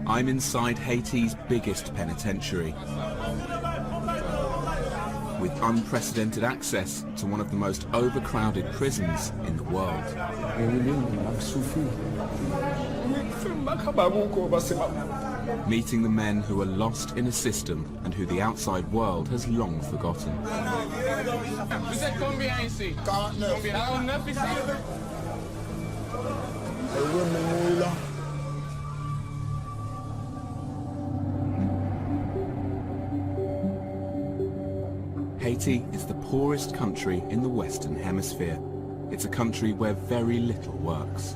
I'm inside Haiti's biggest penitentiary, with unprecedented access to one of the most overcrowded prisons in the world. Meeting the men who are lost in a system and who the outside world has long forgotten. Haiti is the poorest country in the Western Hemisphere. It's a country where very little works.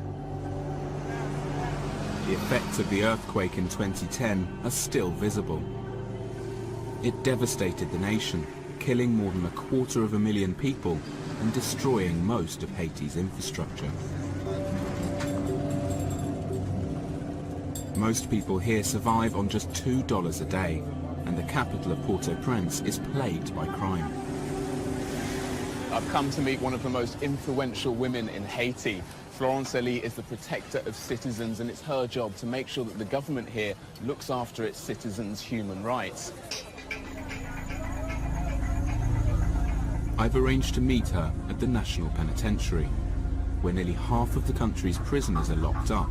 The effects of the earthquake in 2010 are still visible. It devastated the nation, killing more than 250,000 people and destroying most of Haiti's infrastructure. Most people here survive on just $2 a day, and the capital of Port-au-Prince is plagued by crime. I've come to meet one of the most influential women in Haiti. Florence Elie is the protector of citizens, and it's her job to make sure that the government here looks after its citizens' human rights. I've arranged to meet her at the National Penitentiary, where nearly half of the country's prisoners are locked up.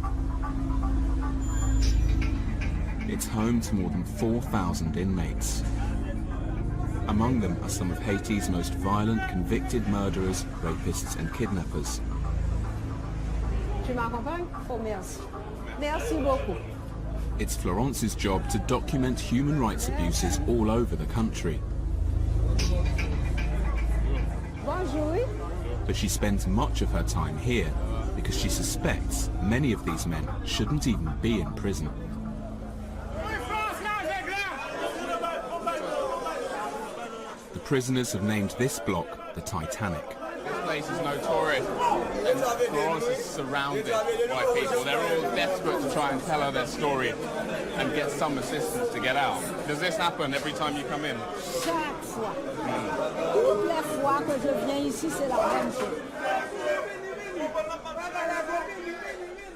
It's home to more than 4,000 inmates. Among them are some of Haiti's most violent convicted murderers, rapists and kidnappers. Tu m'accompagnes? Oh, merci. Merci beaucoup. It's Florence's job to document human rights abuses all over the country. Bonjour. But she spends much of her time here because she suspects many of these men shouldn't even be in prison. The prisoners have named this block the Titanic. This place is notorious, and Florence is surrounded by people. They're all desperate to try and tell her their story and get some assistance to get out. Does this happen every time you come in? Chaque fois. Toutes les fois que je viens ici, c'est la même chose.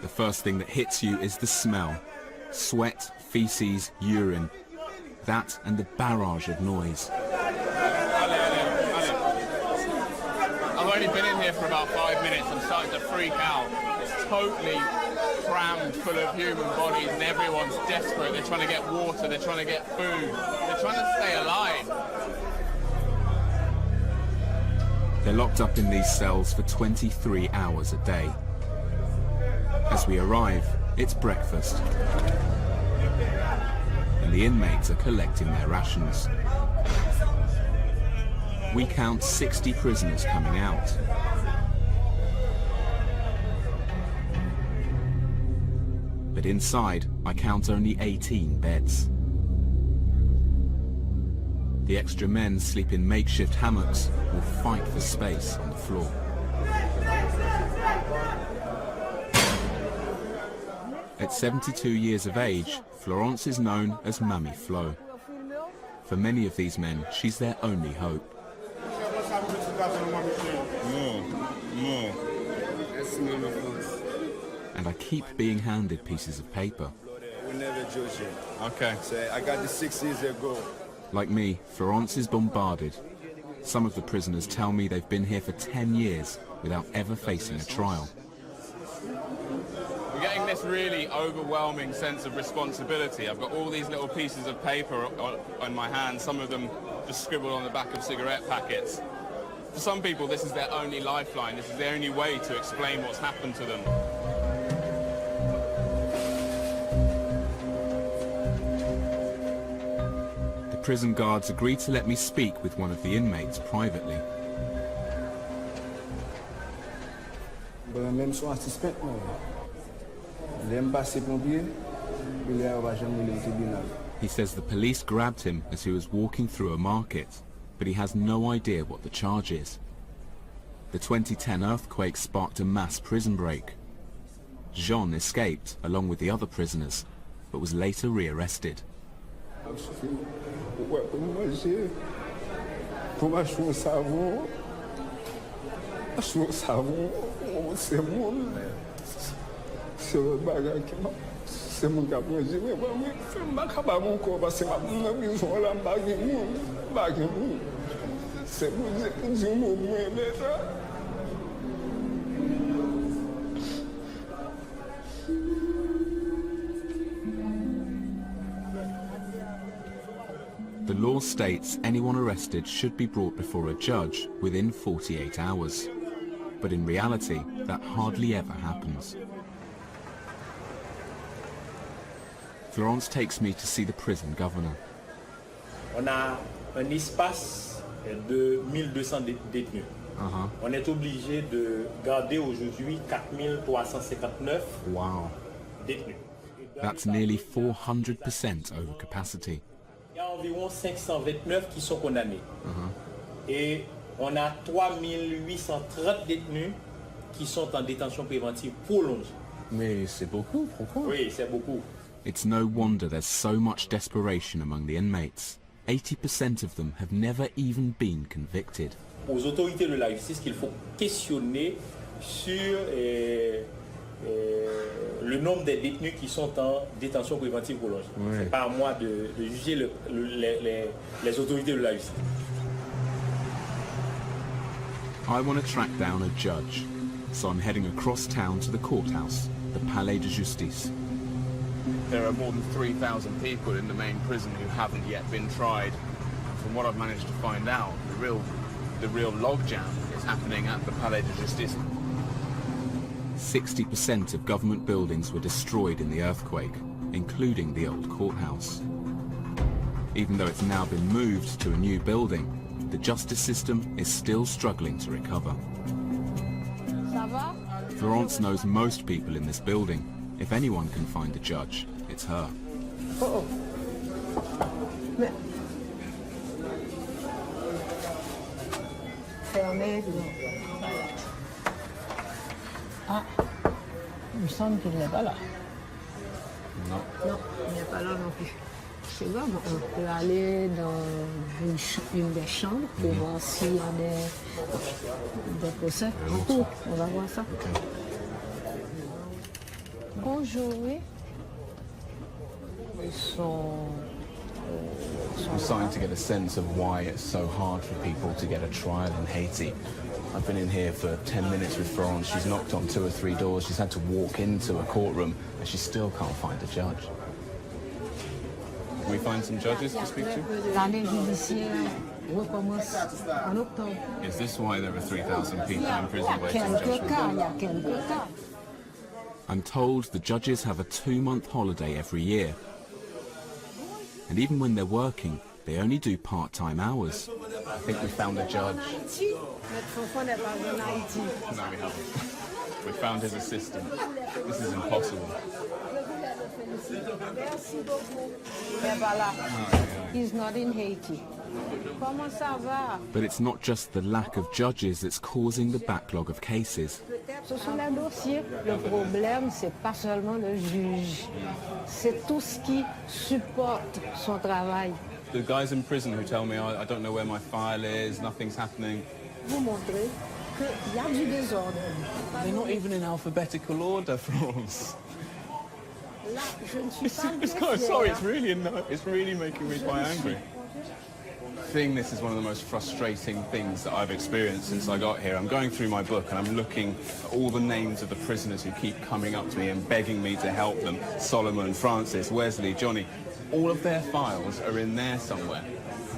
The first thing that hits you is the smell. Sweat, feces, urine. That and the barrage of noise. I've only been in here for about 5 minutes. I'm starting to freak out. It's totally crammed full of human bodies and everyone's desperate. They're trying to get water, they're trying to get food, they're trying to stay alive. They're locked up in these cells for 23 hours a day. As we arrive, it's breakfast, and the inmates are collecting their rations. We count 60 prisoners coming out. But inside, I count only 18 beds. The extra men sleep in makeshift hammocks or fight for space on the floor. At 72 years of age, Florence is known as Mamie Flo. For many of these men, she's their only hope. And I keep being handed pieces of paper. Okay. I got this 6 years ago. Like me, Florence is bombarded. Some of the prisoners tell me they've been here for 10 years without ever facing a trial. We're getting this really overwhelming sense of responsibility. I've got all these little pieces of paper on my hands, some of them just scribbled on the back of cigarette packets. For some people, this is their only lifeline. This is their only way to explain what's happened to them. The prison guards agreed to let me speak with one of the inmates privately. He says the police grabbed him as he was walking through a market, but he has no idea what the charge is. The 2010 earthquake sparked a mass prison break. Jean escaped along with the other prisoners, but was later rearrested. C'est mon cap, moi, je vais voir, mais c'est ma cabane encore, parce que ma maison là, c'est mon Dieu, mon The law states anyone arrested should be brought before a judge within 48 hours. But in reality, that hardly ever happens. Florence takes me to see the prison governor. On a un espace de 1200 détenus. On est obligé de garder aujourd'hui 4359 détenus. That's nearly 400% over capacity. Il y a environ 529 qui sont condamnés. Et on a 3830 détenus qui sont en détention préventive prolongée. Mais c'est beaucoup, pourquoi? Oui, c'est beaucoup. It's no wonder there's so much desperation among the inmates. 80% of them have never even been convicted. Aux autorités de la justice qu'il faut questionner sur le nombre des détenus qui sont en détention préventive prolongée. C'est pas à moi de juger les autorités de la justice. I want to track down a judge, so I'm heading across town to the courthouse, the Palais de Justice. There are more than 3,000 people in the main prison who haven't yet been tried. From what I've managed to find out, the real logjam is happening at the Palais de Justice. 60% of government buildings were destroyed in the earthquake, including the old courthouse. Even though it's now been moved to a new building, the justice system is still struggling to recover. Florence knows most people in this building. If anyone can find a judge, it's her. Fermé. Ah, il me semble qu'il n'est pas là. Non. Non, il n'est pas là non plus. Je sais pas, on peut aller dans une des chambres pour voir s'il y a des procès en cours. On va voir ça. Okay. Bonjour, oui. Ils sont I'm starting to get a sense of why it's so hard for people to get a trial in Haiti. I've been in here for 10 minutes with Florence. She's knocked on 2 or 3 doors. She's had to walk into a courtroom and she still can't find a judge. Can we find some judges to speak to? L'année judiciaire recommence en octobre. Is this why there are 3,000 people in prison waiting Il y a judgment? quelques cas. I'm told the judges have a 2-month holiday every year. And even when they're working, they only do part-time hours. I think we found a judge. Notre enfant n'est pas en Haïti. No, we haven't. We found his assistant. This is impossible. Merci beaucoup. Mais voilà. He's not in Haiti. Comment ça va? But it's not just the lack of judges that's causing the backlog of cases. Ce sont les dossiers. Le problème, c'est pas seulement le juge. C'est tout ce qui supporte son travail. The guys in prison who tell me I don't know where my file is, nothing's happening. Vous montrez qu'il y a du désordre. They're not even in alphabetical order, Florence. Là, je ne suis pas It's kind of sorry. It's really making me quite angry. I think this is one of the most frustrating things that I've experienced since I got here. I'm going through my book and I'm looking at all the names of the prisoners who keep coming up to me and begging me to help them. Solomon, Francis, Wesley, Johnny. All of their files are in there somewhere,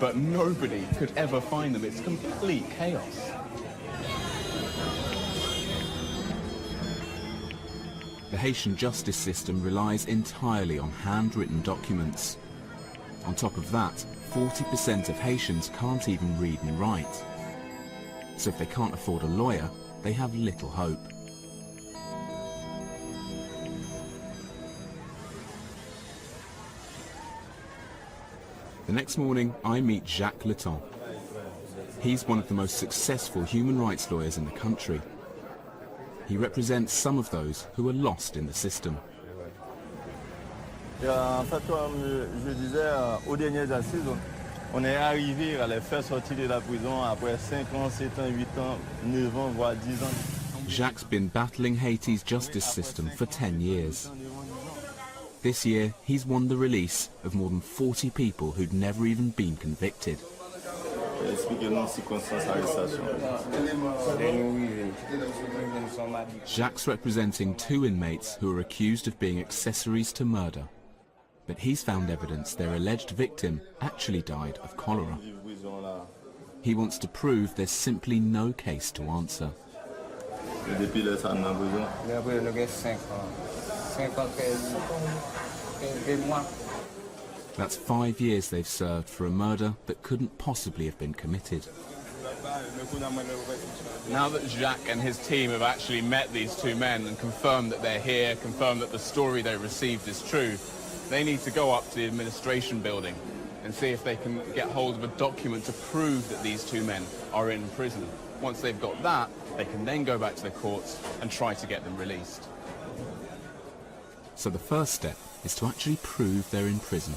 but nobody could ever find them. It's complete chaos. The Haitian justice system relies entirely on handwritten documents. On top of that, 40% of Haitians can't even read and write. So if they can't afford a lawyer, they have little hope. The next morning, I meet Jacques Leton. He's one of the most successful human rights lawyers in the country. He represents some of those who are lost in the system. En fait, comme je disais, aux dernières assises, on est arrivé à les faire sortir de la prison après 5 ans, 7 ans, 8 ans, 9 ans, voire 10 ans. Jacques' been battling Haiti's justice system for 10 years. This year, he's won the release of more than 40 people who'd never even been convicted. Jacques representing 2 inmates who are accused of being accessories to murder. But he's found evidence their alleged victim actually died of cholera. He wants to prove there's simply no case to answer. That's 5 years they've served for a murder that couldn't possibly have been committed. Now that Jacques and his team have actually met these 2 men and confirmed that they're here, confirmed that the story they received is true, they need to go up to the administration building and see if they can get hold of a document to prove that these 2 men are in prison. Once they've got that, they can then go back to the courts and try to get them released. So the first step is to actually prove they're in prison.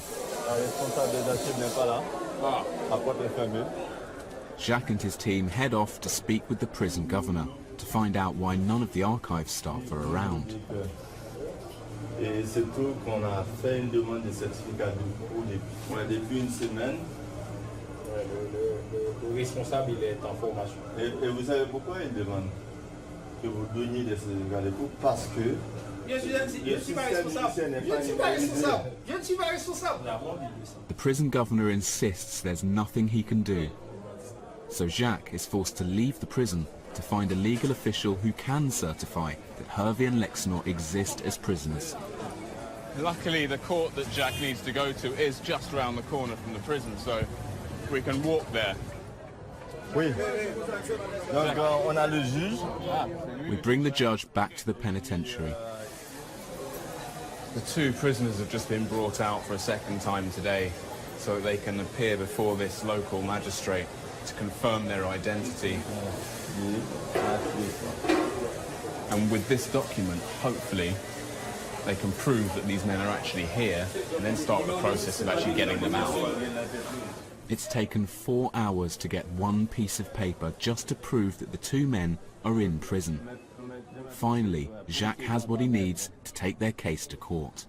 Jacques and his team head off to speak with the prison governor to find out why none of the archive staff are around. Et c'est tout qu'on a fait une demande de certificat depuis une semaine. Le responsable, il est en formation. Et vous savez pourquoi il demande que vous donniez des certificats de cours? Parce que Je ne suis pas responsable. Je ne suis pas responsable. Je ne suis pas responsable. The prison governor insists there's nothing he can do. So Jacques is forced to leave the prison to find a legal official who can certify that Hervé and Lexnor exist as prisoners. Luckily, the court that Jacques needs to go to is just around the corner from the prison, so we can walk there. oui. Donc on a le juge. We bring the judge back to the penitentiary. The 2 prisoners have just been brought out for a second time today so that they can appear before this local magistrate to confirm their identity. And with this document, hopefully, they can prove that these men are actually here and then start the process of actually getting them out. It's taken 4 hours to get one piece of paper just to prove that the 2 men are in prison. Finally, Jacques has what he needs to take their case to court.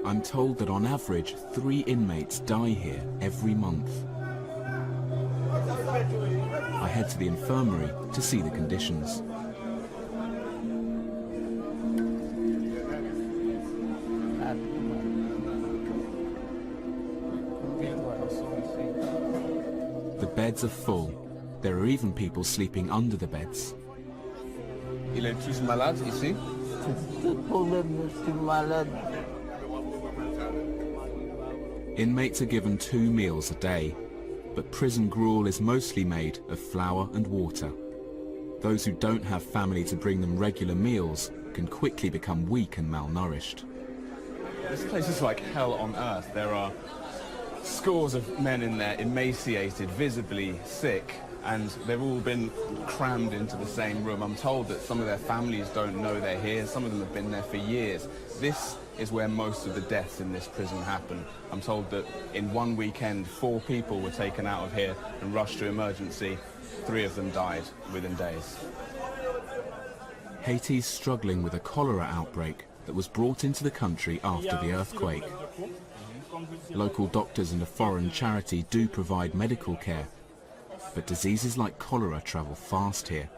I'm told that on average 3 inmates die here every month. I head to the infirmary to see the conditions. The beds are full. There are even people sleeping under the beds. Il est tous malade ici? Inmates are given 2 meals a day, but prison gruel is mostly made of flour and water. Those who don't have family to bring them regular meals can quickly become weak and malnourished. This place is like hell on earth. There are scores of men in there, emaciated, visibly sick, and they've all been crammed into the same room. I'm told that some of their families don't know they're here. Some of them have been there for years. This is where most of the deaths in this prison happen. I'm told that in one weekend, 4 people were taken out of here and rushed to emergency. 3 of them died within days. Haiti's struggling with a cholera outbreak that was brought into the country after the earthquake. Local doctors and a foreign charity do provide medical care, but diseases like cholera travel fast here.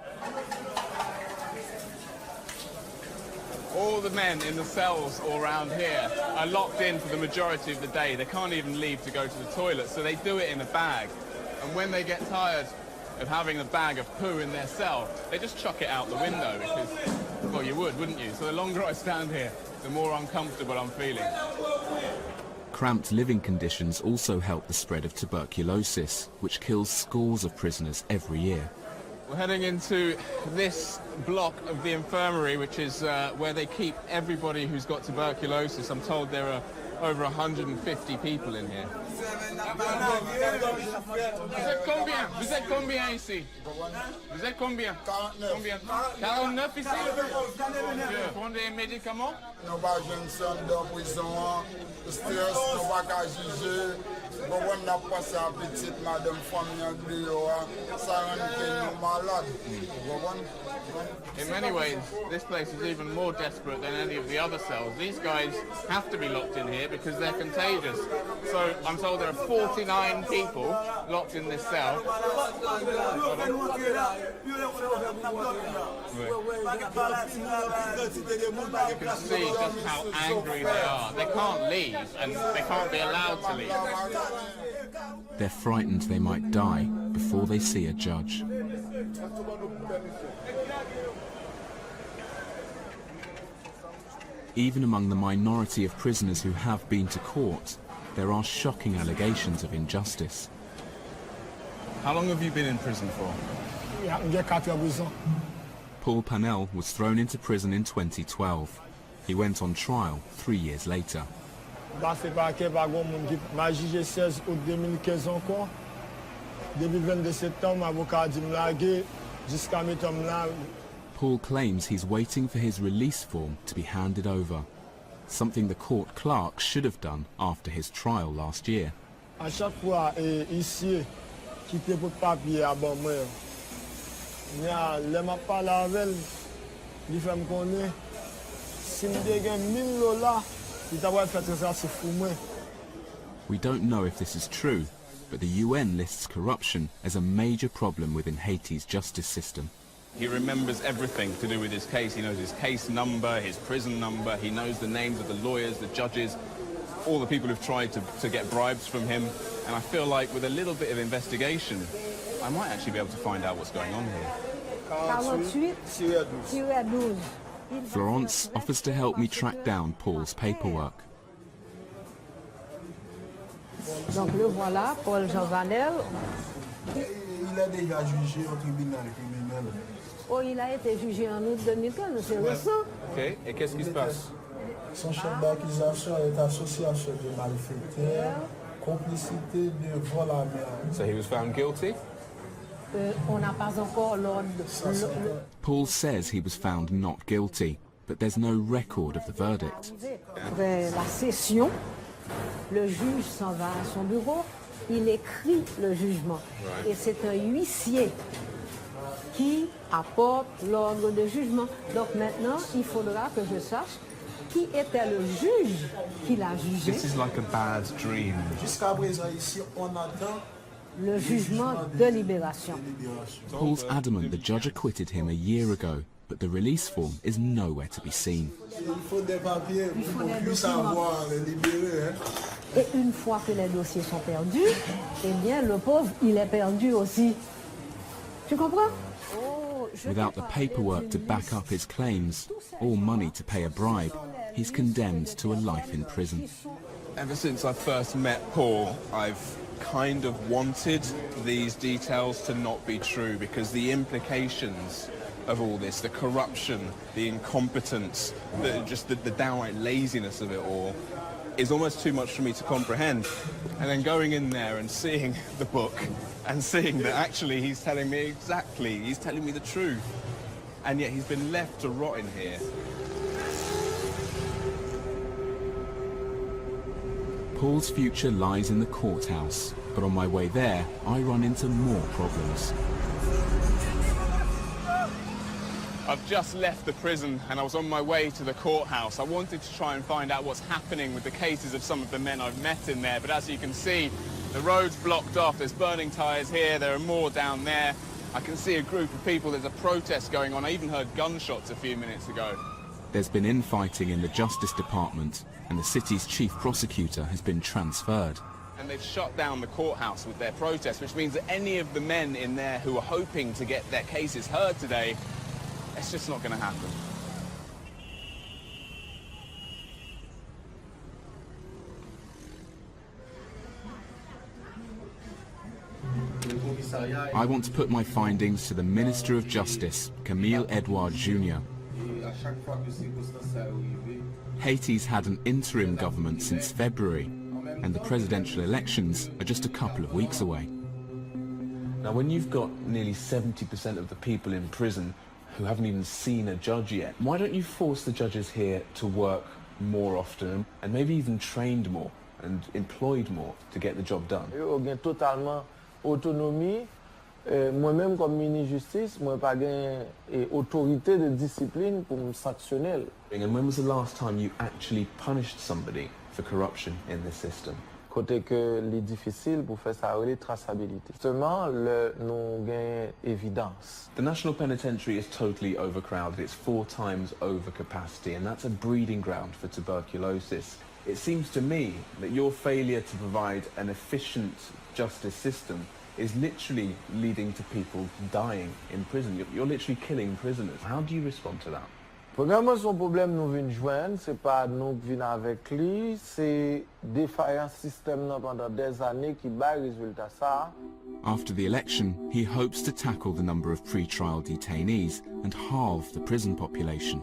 All the men in the cells all around here are locked in for the majority of the day. They can't even leave to go to the toilet, so they do it in a bag. And when they get tired of having a bag of poo in their cell, they just chuck it out the window because, well, you would, wouldn't you? So the longer I stand here, the more uncomfortable I'm feeling. Cramped living conditions also help the spread of tuberculosis, which kills scores of prisoners every year. We're heading into this block of the infirmary, which is where they keep everybody who's got tuberculosis. I'm told there are over 150 people in here. Vous êtes combien ici? Vous êtes combien? Combien? 49 ici? Vous prenez des médicaments? Nous pas jeunes sommes dans prison, stress, nous pas qu'à juger. Bon, on n'a pas ça petite madame famille ça rend nous malades. In many ways, this place is even more desperate than any of the other cells. These guys have to be locked in here because they're contagious. So I'm told there are 49 people locked in this cell. You can see just how angry they are. They can't leave and they can't be allowed to leave. They're frightened they might die before they see a judge. Even among the minority of prisoners who have been to court, there are shocking allegations of injustice. How long have you been in prison for? Paul Panel was thrown into prison in 2012. He went on trial 3 years later. Paul claims he's waiting for his release form to be handed over, something the court clerk should have done after his trial last year. À chaque fois, ici, qui te pour papier à bon moi. Les m'a parlé avec, il fait me connaître. Si me dégaine $1000, il t'a fait ça c'est fou moi. We don't know if this is true, but the UN lists corruption as a major problem within Haiti's justice system. He remembers everything to do with his case. He knows his case number, his prison number. He knows the names of the lawyers, the judges, all the people who've tried to get bribes from him. And I feel like with a little bit of investigation, I might actually be able to find out what's going on here. Florence offers to help me track down Paul's paperwork. Donc le voilà, Paul Jean Vanel. Il est déjà jugé au tribunal criminel. Oh, il a été jugé en août 2015, c'est récent. Ok, et qu'est-ce qui se passe? Son chef d'accusation est association de malfaiteurs, complicité de vol à main. So he was found guilty? On n'a pas encore l'ordre. Paul says he was found not guilty, but there's no record of the verdict. Après la session, le juge s'en va à son bureau, il écrit le jugement. Et c'est un huissier qui apporte l'ordre de jugement. Donc maintenant, il faudra que je sache qui était le juge qui l'a jugé. This is like a bad dream. Jusqu'à présent, ici, on attend le jugement de libération. Paul's adamant the judge acquitted him a year ago, but the release form is nowhere to be seen. Il faut des papiers pour qu'on puisse avoir les libérés. Et une fois que les dossiers sont perdus, eh bien, le pauvre, il est perdu aussi. Tu comprends? Without the paperwork to back up his claims, or money to pay a bribe, he's condemned to a life in prison. Ever since I first met Paul, I've kind of wanted these details to not be true because the implications of all this, the corruption, the incompetence, the downright laziness of it all, is almost too much for me to comprehend. And then going in there and seeing the book and seeing that actually he's telling me the truth, and yet he's been left to rot in here. Paul's future lies in the courthouse, but on my way there, I run into more problems. I've just left the prison and I was on my way to the courthouse. I wanted to try and find out what's happening with the cases of some of the men I've met in there, but as you can see, the road's blocked off. There's burning tyres here, there are more down there. I can see a group of people, there's a protest going on. I even heard gunshots a few minutes ago. There's been infighting in the Justice Department, and the city's chief prosecutor has been transferred. And they've shut down the courthouse with their protest, which means that any of the men in there who are hoping to get their cases heard today, it's just not going to happen. I want to put my findings to the Minister of Justice, Camille Edouard Jr. Haiti's had an interim government since February, and the presidential elections are just a couple of weeks away. Now, when you've got nearly 70% of the people in prison who haven't even seen a judge yet, why don't you force the judges here to work more often and maybe even trained more and employed more to get the job done? Yo gen totalement autonomie. Moi-même comme ministre justice, moi pas gen autorité de discipline pour me sanctionner. And when was the last time you actually punished somebody for corruption in this system? Côté que les difficile pour faire ça les traçabilité. Seulement le nous gain évidence. The National Penitentiary is totally overcrowded. It's 4 times over capacity, and that's a breeding ground for tuberculosis. It seems to me that your failure to provide an efficient justice system is literally leading to people dying in prison. You're literally killing prisoners. How do you respond to that? Premièrement, son problème nous vient joindre, c'est pas nous qui venons avec lui, c'est défaillant système pendant des années qui bat résultat ça. After the election, he hopes to tackle the number of pre-trial detainees and halve the prison population.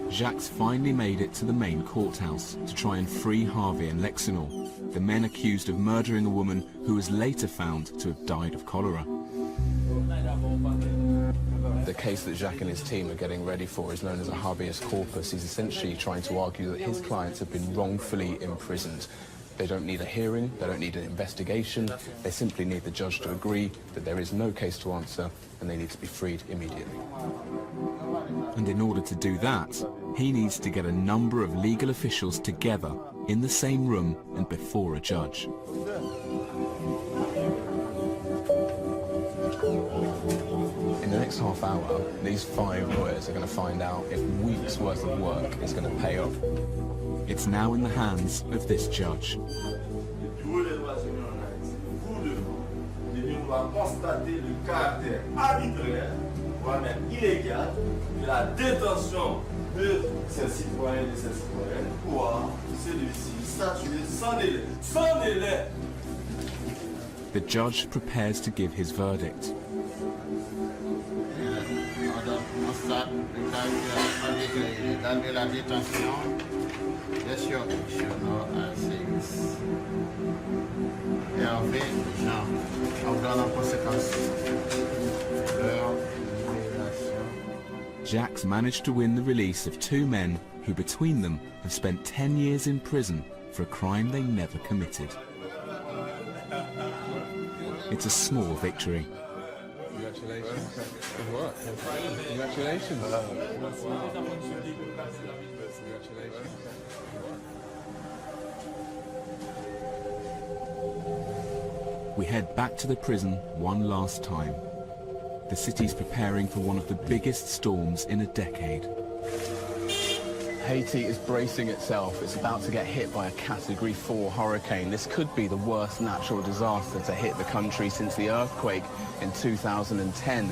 Jacques finally made it to the main courthouse to try and free Harvey and Lexinor, the men accused of murdering a woman who was later found to have died of cholera. The case that Jacques and his team are getting ready for is known as a habeas corpus. He's essentially trying to argue that his clients have been wrongfully imprisoned. They don't need a hearing, they don't need an investigation, they simply need the judge to agree that there is no case to answer and they need to be freed immediately. And in order to do that, he needs to get a number of legal officials together in the same room and before a judge. In the next half hour, these 5 lawyers are going to find out if weeks' worth of work is going to pay off. It's now in the hands of this judge. Voire même illégale de la détention de ces citoyens et de ces citoyennes pour celui-ci statuer sans délai. Sans délai! The judge prepares to give his verdict. Jacques managed to win the release of 2 men who between them have spent 10 years in prison for a crime they never committed. It's a small victory. Congratulations. Good work. Congratulations. Congratulations. We head back to the prison one last time. The city's preparing for one of the biggest storms in a decade. Haiti is bracing itself. It's about to get hit by a Category 4 hurricane. This could be the worst natural disaster to hit the country since the earthquake in 2010.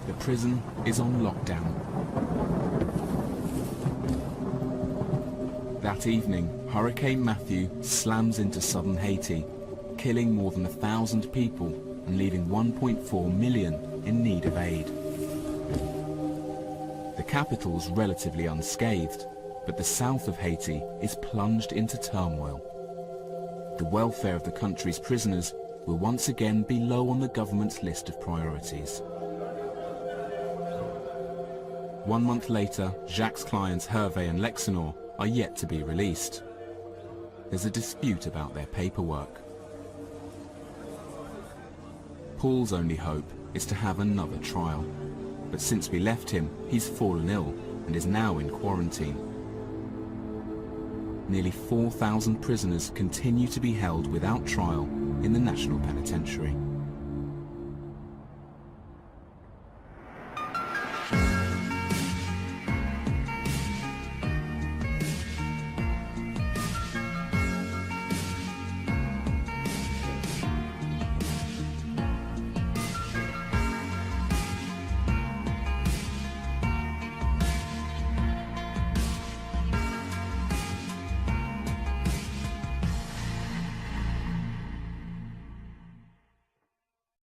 The prison is on lockdown. That evening, Hurricane Matthew slams into southern Haiti, killing more than 1,000 people and leaving 1.4 million in need of aid. The capital's relatively unscathed, but the south of Haiti is plunged into turmoil. The welfare of the country's prisoners will once again be low on the government's list of priorities. 1 month later, Jacques' clients Hervé and Lexinor are yet to be released. There's a dispute about their paperwork. Paul's only hope is to have another trial, but since we left him, he's fallen ill and is now in quarantine. Nearly 4,000 prisoners continue to be held without trial in the National Penitentiary.